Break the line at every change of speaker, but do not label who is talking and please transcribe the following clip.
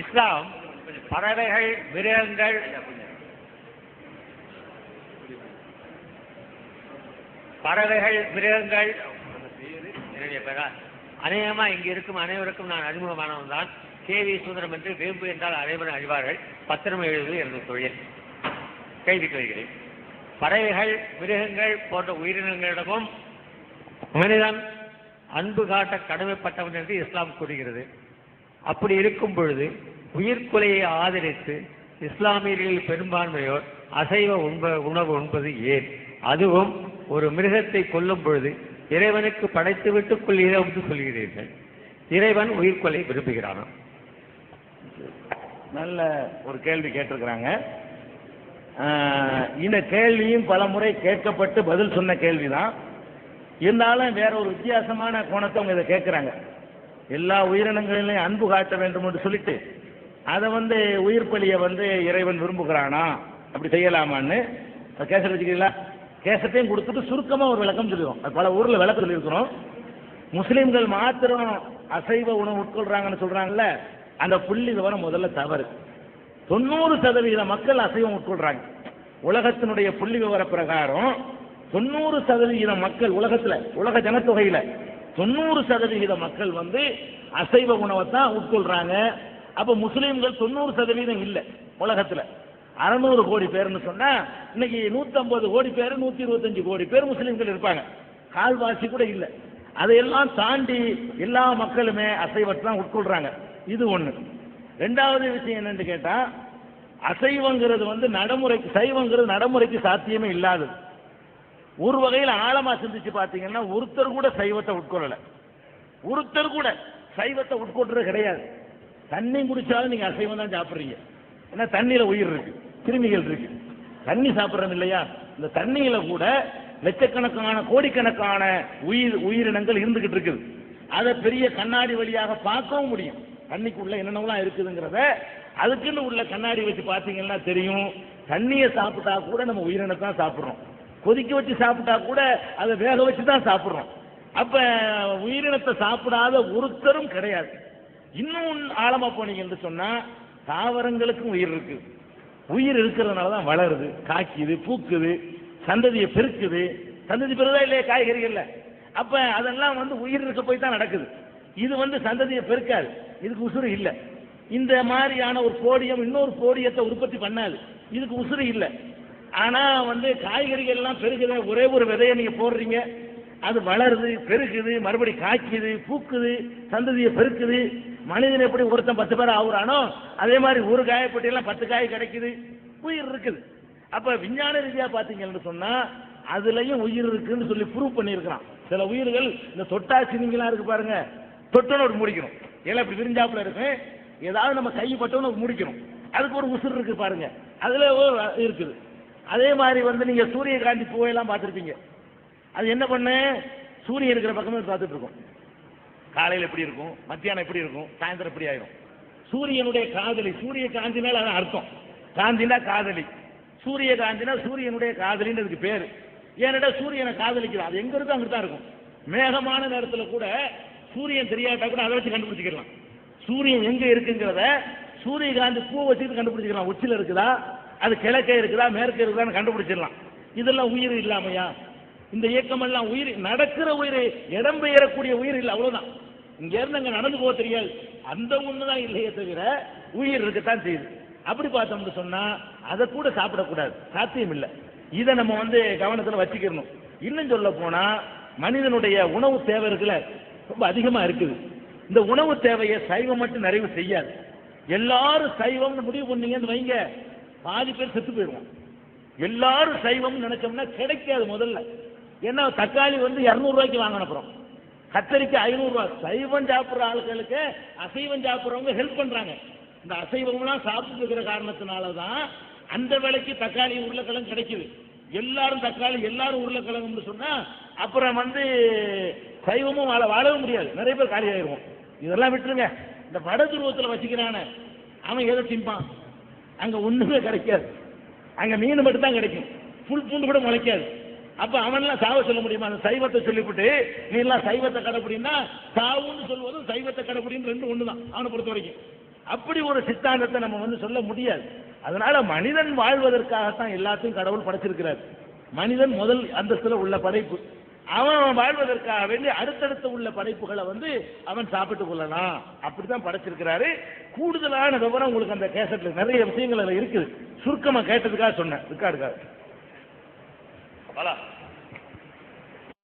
இஸ்லாம் பறவைகள், மிருகங்கள், அநேகமாக இங்கு இருக்கும் அனைவருக்கும் நான் அறிமுகமானவன் தான். கேவி சுந்தரம் என்று வேம்பு என்றால் அனைவரும் அறிவார்கள். பத்திரம் எழுதுவது எனது தொழில். கைது கொள்கிறேன். பறவைகள், மிருகங்கள் போன்ற உயிரினங்களிடமும் மனிதன் அன்பு காட்ட கடமைப்பட்டவன் என்று இஸ்லாம் கூறுகிறது. அப்படி இருக்கும் பொழுது உயிர்கொலையை ஆதரித்து இஸ்லாமியர்களில் பெரும்பான்மையோர் அசைவ உணவு உண்பது ஏன்? அதுவும் ஒரு மிருகத்தை கொல்லும் பொழுது இறைவனுக்கு படைத்துவிட்டு கொள்கிறோம் என்று சொல்கிறீர்கள். இறைவன் உயிர்கொலை விரும்புகிறான்.
நல்ல ஒரு கேள்வி கேட்டிருக்கிறாங்க. இந்த கேள்வியும் பல முறை கேட்கப்பட்டு பதில் சொன்ன கேள்விதான். இருந்தாலும் வேற ஒரு வித்தியாசமான கோணத்தை அவங்க இதை கேட்கிறாங்க. எல்லா உயிரினங்களிலையும் அன்பு காட்ட வேண்டும் என்று சொல்லிட்டு அதை உயிர் பலியை இறைவன் விரும்புகிறானா, அப்படி செய்யலாமான்னு கேசட் வச்சுக்கிறீங்களா? கேசட்டையும் கொடுத்துட்டு சுருக்கமாக ஒரு விளக்கம் சொல்லிடுவோம். பல ஊரில் விளக்கம் சொல்லியிருக்கிறோம். முஸ்லீம்கள் மாத்திரம் அசைவ உணவு உட்கொள்றாங்கன்னு சொல்றாங்கல்ல, அந்த புள்ளி விவரம் முதல்ல தவறு. 90% மக்கள் அசைவம் உட்கொள்றாங்க. உலகத்தினுடைய புள்ளி விவர பிரகாரம் 90% மக்கள் உலகத்தில், உலக ஜனத்தொகையில் 90% மக்கள் அசைவ உணவை தான் உட்கொள்றாங்க. அப்ப முஸ்லீம்கள் 90% இல்லை. உலகத்தில் 600 கோடி பேர்னு சொன்னா இன்னைக்கு 150 கோடி பேர், 125 கோடி பேர் முஸ்லீம்கள் இருப்பாங்க. கால்வாசி கூட இல்லை. அதையெல்லாம் தாண்டி எல்லா மக்களுமே அசைவத்தை தான் உட்கொள்றாங்க. இது ஒண்ணு. ரெண்டாவது விஷயம் என்னன்னு கேட்டா, அசைவங்கிறது நடைமுறைக்கு, சைவங்கிறது நடைமுறைக்கு சாத்தியமே இல்லாதது. ஒரு வகையில் ஆழமா சிந்திச்சு பார்த்தீங்கன்னா ஒருத்தர் கூட சைவத்தை உட்கொள்ளல. ஒருத்தர் கூட சைவத்தை உட்கொள்றது கிடையாது. தண்ணி குடிச்சாலும் நீங்க அசைவம் தான் சாப்பிடுறீங்க. ஏன்னா தண்ணியில உயிர் இருக்கு, கிருமிகள் இருக்கு. தண்ணி சாப்பிட்றோம் இல்லையா? இந்த தண்ணியில கூட லட்சக்கணக்கான கோடிக்கணக்கான உயிரினங்கள் இருந்துகிட்டு இருக்குது. அதை பெரிய கண்ணாடி வழியாக பார்க்கவும் முடியும். தண்ணிக்குள்ள என்னென்னலாம் இருக்குதுங்கிறத அதுக்குன்னு உள்ள கண்ணாடி வச்சு பார்த்தீங்கன்னா தெரியும். தண்ணியை சாப்பிட்டா கூட நம்ம உயிரினத்தை தான் சாப்பிட்றோம். கொதிக்க வச்சு சாப்பிட்டா கூட அதை வேக வச்சு தான் சாப்பிட்றோம். அப்ப உயிரினத்தை சாப்பிடாத ஒருத்தரும் கிடையாது. இன்னும் ஆழமா போனீங்க என்று சொன்னா தாவரங்களுக்கும் உயிர் இருக்கு. உயிர் இருக்கிறதுனால தான் வளருது, காய்க்குது, பூக்குது, சந்ததியை பெருக்குது. சந்ததி பெருதா இல்லையா காய்கறிகள்ல? அப்ப அதெல்லாம் உயிர் இருக்க போய் தான் நடக்குது. இது சந்ததியை பெருக்காது, இதுக்கு உசுறு இல்லை. இந்த மாதிரியான ஒரு போடியம் இன்னொரு போடியத்தை உற்பத்தி பண்ணாது, இதுக்கு உசுறு இல்லை. ஆனா காய்கறிகள் எல்லாம் பெருகுது. ஒரே ஒரு விதையை நீங்க போடுறீங்க, அது வளருது, பெருகுது, மறுபடி காய்க்குது, பூக்குது, சந்ததியை பெருக்குது. மனிதன் எப்படி ஒருத்தன் 10 பேர் ஆகுறானோ அதே மாதிரி ஒரு காயப்பட்டியெல்லாம் 10 காய் கிடைக்குது, உயிர் இருக்குது. அப்ப விஞ்ஞான ரீதியா பாத்தீங்கன்னு சொன்னா அதுலயும் உயிர் இருக்குன்னு சொல்லி ப்ரூவ் பண்ணியிருக்கிறான். சில உயிர்கள் இந்த தொட்டாசினிங்களா இருக்கு பாருங்க, தொட்டோன்னு முடிக்கணும். எல்லாம் இப்படி விரிஞ்சாப்புல இருக்கு, ஏதாவது நம்ம கை பட்டோன்னு முடிக்கணும். அதுக்கு ஒரு உசுர் இருக்கு பாருங்க, அதுல இருக்குது. அதே மாதிரி நீங்க சூரியகாந்தி பூவையெல்லாம் பார்த்துருப்பீங்க. அது என்ன பண்ண, சூரியன் இருக்கிற பக்கமே பார்த்துட்டு இருக்கும். காலையில் எப்படி இருக்கும், மத்தியானம் எப்படி இருக்கும், சாயந்தரம் எப்படி ஆயிடும். சூரியனுடைய காதலி, சூரிய காந்தினால அதான் அர்த்தம். காந்தினா காதலி, சூரிய காந்தினா சூரியனுடைய காதலின்னு அதுக்கு பேரு. ஏன்னா சூரியனை காதலிக்கிறான், அது எங்க இருக்கும் அங்கிட்டு தான் இருக்கும். மேகமான நேரத்தில் கூட சூரியன் தெரியாட்டா கூட அதை வச்சு கண்டுபிடிச்சிக்கலாம். சூரியன் எங்க இருக்குங்கிறத சூரியகாந்தி பூ வச்சுக்கிட்டு கண்டுபிடிச்சிக்கலாம். உச்சில இருக்குதா, அது கிழக்கே இருக்குதா, மேற்கே இருக்குதான்னு கண்டுபிடிச்சிடலாம். இதெல்லாம் உயிர் இல்லாமையா? இந்த இயக்கம் எல்லாம் உயிர், நடக்கிற உயிர், இடம் பெயரக்கூடிய உயிர் இல்லை, அவ்வளவுதான். இங்க இருந்து அங்க நடந்து போக தெரியாது, அந்த ஒண்ணுதான் இல்லையே தவிர உயிர் இருக்கத்தான் செய்யுது. அப்படி பார்த்தோம்னு சொன்னா அதை கூட சாப்பிடக்கூடாது, சாத்தியம் இல்லை. இதை நம்ம கவனத்தில் வச்சுக்கணும். இன்னும் சொல்ல போனா மனிதனுடைய உணவு தேவை இருக்குல்ல, ரொம்ப அதிகமா இருக்குது. இந்த உணவு தேவையை சைவம் மட்டும் நிறைவு செய்யாது. எல்லாரும் சைவம்னு முடிவு பண்ணீங்கன்னு வைங்க, பாதி பேர் செத்து போயிடுவோம். எல்லாரும் சைவம் நினைச்சோம்னா கிடைக்காது முதல்ல. ஏன்னா தக்காளி 200 ரூபாய்க்கு வாங்கணும், அப்புறம் கத்தரிக்கு 500 ரூபாய். சைவம் சாப்பிட்ற ஆட்களுக்கு அசைவம் சாப்பிட்றவங்க ஹெல்ப் பண்றாங்க. இந்த அசைவம்லாம் சாப்பிட்டு இருக்கிற காரணத்தினாலதான் அந்த விலைக்கு தக்காளி உருளைக்கிழங்கு கிடைக்குது. எல்லாரும் தக்காளி, எல்லாரும் உருளைக்கிழங்குன்னு சொன்னா அப்புறம் சைவமும் வாழவும் முடியாது, நிறைய பேர் காலி ஆயிடுவோம். இதெல்லாம் விட்டுருங்க. இந்த வட துருவத்தில் வச்சுக்கிறான அவன் எதை திம்பான்? அங்க ஒண்ணுமே கிடைக்காது, அங்க மீன் மட்டும் தான் கிடைக்கும், புல் பூண்டு கூட முளைக்காது. அப்ப அவன்லாம் சாவ சொல்ல முடியுமா? அந்த சைவத்தை சொல்லிவிட்டு நீ எல்லாம் சைவத்தை கடைப்பிடினா, சாவுன்னு சொல்வதும் சைவத்தை கடைப்பிடின்னு ரெண்டு ஒண்ணுதான் அவனை பொறுத்த வரைக்கும். அப்படி ஒரு சித்தாந்தத்தை நம்ம வந்து சொல்ல முடியாது. அதனால மனிதன் வாழ்வதற்காகத்தான் எல்லாத்தையும் கடவுள் படைச்சிருக்கிறார். மனிதன் முதல் அந்தஸ்துல உள்ள படைப்பு. அவன் வாழ்வதற்காக வேண்டி அடுத்தடுத்த உள்ள படைப்புகளை வந்து அவன் சாப்பிட்டுக் கொள்ளலாம், அப்படித்தான் படைச்சிருக்கிறாரு. கூடுதலான விவரம் உங்களுக்கு அந்த கேசட்ல நிறைய விஷயங்கள் அதுல இருக்குது. சுருக்கமா கேட்டதுக்காக சொன்னேன். இருக்காருக்காரு